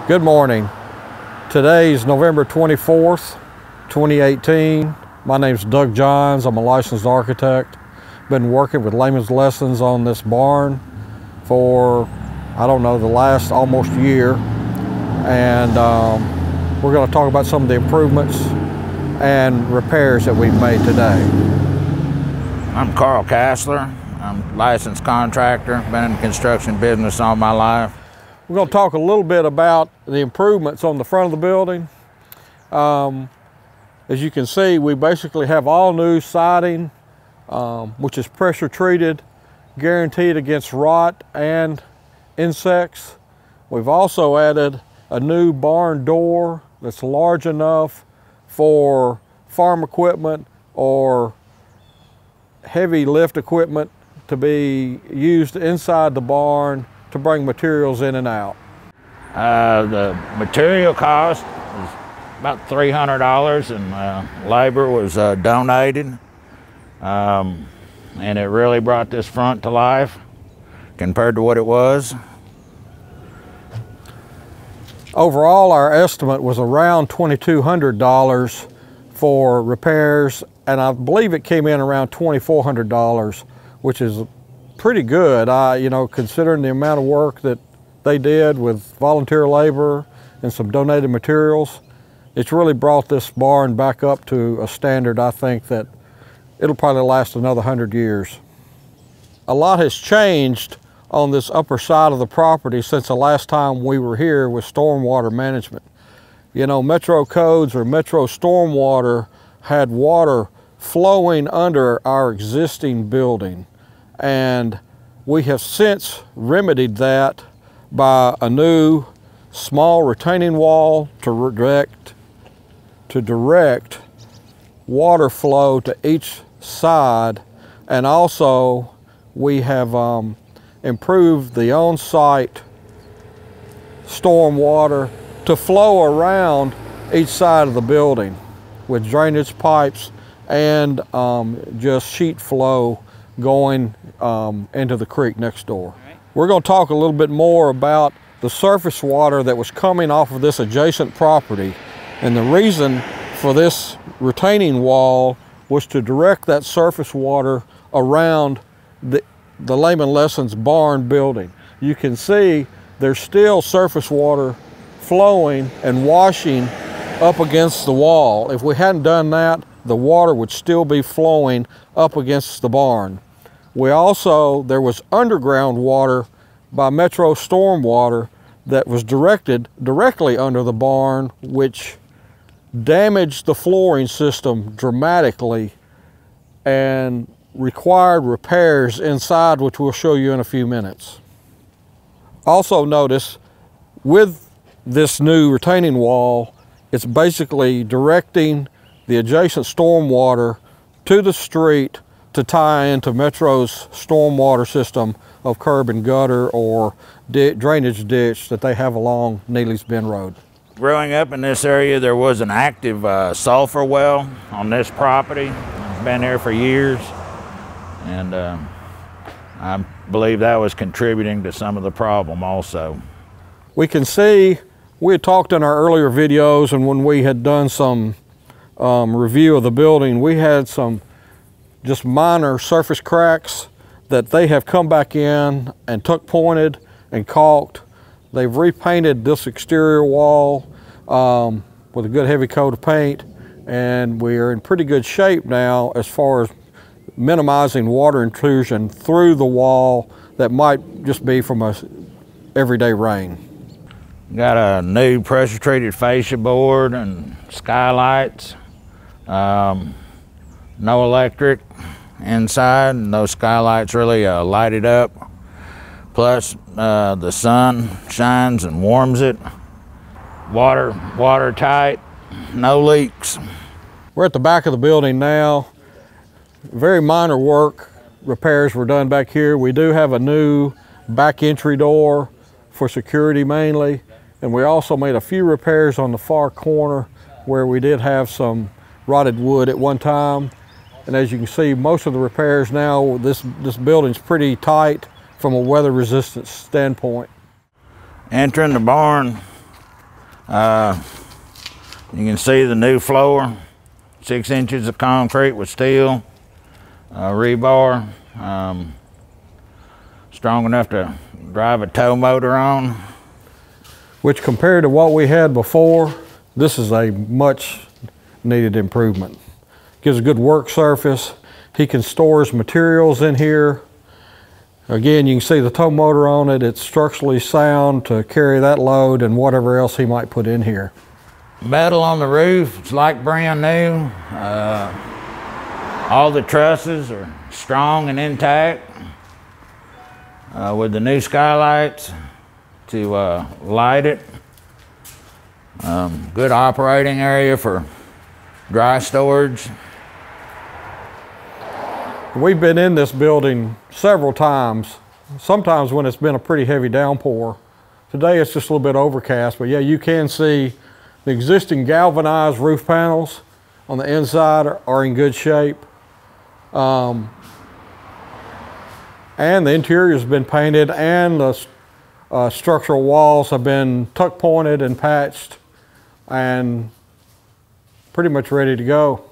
Good morning. Today is November 24th, 2018. My name's Doug Johns. I'm a licensed architect. Been working with Layman's Lessons on this barn for, I don't know, the last almost year. And we're going to talk about some of the improvements and repairs that we've made today. I'm Carl Kassler. I'm a licensed contractor. Been in the construction business all my life. We're going to talk a little bit about the improvements on the front of the building. As you can see, we basically have all new siding, which is pressure treated, guaranteed against rot and insects. We've also added a new barn door that's large enough for farm equipment or heavy lift equipment to be used inside the barn to bring materials in and out. The material cost was about $300 and labor was donated. And it really brought this front to life compared to what it was. Overall, our estimate was around $2,200 for repairs, and I believe it came in around $2,400, which is pretty good, considering the amount of work that they did with volunteer labor and some donated materials. It's really brought this barn back up to a standard I think that it'll probably last another 100 years. A lot has changed on this upper side of the property since the last time we were here with stormwater management. You know, Metro codes or Metro stormwater had water flowing under our existing building. And we have since remedied that by a new small retaining wall to direct water flow to each side. And also we have improved the on-site stormwater to flow around each side of the building with drainage pipes and just sheet flow going into the creek next door. We're going to talk a little bit more about the surface water that was coming off of this adjacent property. And the reason for this retaining wall was to direct that surface water around the Layman Lessons barn building. You can see there's still surface water flowing and washing up against the wall. If we hadn't done that, the water would still be flowing up against the barn. There was underground water by Metro Stormwater that was directed directly under the barn, which damaged the flooring system dramatically and required repairs inside, which we'll show you in a few minutes. Also notice, with this new retaining wall, it's basically directing the adjacent stormwater to the street to tie into Metro's stormwater system of curb and gutter or drainage ditch that they have along Neely's Bend Road. Growing up in this area, there was an active sulfur well on this property. It's been there for years, and I believe that was contributing to some of the problem also. We can see, we had talked in our earlier videos, and when we had done some review of the building, we had some just minor surface cracks that they have come back in and tuck pointed and caulked. They've repainted this exterior wall with a good heavy coat of paint, and we are in pretty good shape now as far as minimizing water intrusion through the wall that might just be from a everyday rain. Got a new pressure treated fascia board and skylights. No electric inside, and those skylights really light it up. Plus the sun shines and warms it. Watertight, no leaks. We're at the back of the building now. Very minor work, repairs were done back here. We do have a new back entry door for security mainly, and we also made a few repairs on the far corner where we did have some rotted wood at one time. And as you can see, most of the repairs now, this building's pretty tight from a weather resistance standpoint. Entering the barn, You can see the new floor, 6 inches of concrete with steel, rebar, strong enough to drive a tow motor on. Which compared to what we had before, this is a much needed improvement. Gives a good work surface. He can store his materials in here. Again, you can see the tow motor on it. It's structurally sound to carry that load and whatever else he might put in here. Metal on the roof, it's like brand new. All the trusses are strong and intact. With the new skylights to light it. Good operating area for dry storage. We've been in this building several times, sometimes when it's been a pretty heavy downpour. Today it's just a little bit overcast, but yeah, you can see the existing galvanized roof panels on the inside are in good shape. And the interior has been painted, and the structural walls have been tuck pointed and patched and pretty much ready to go.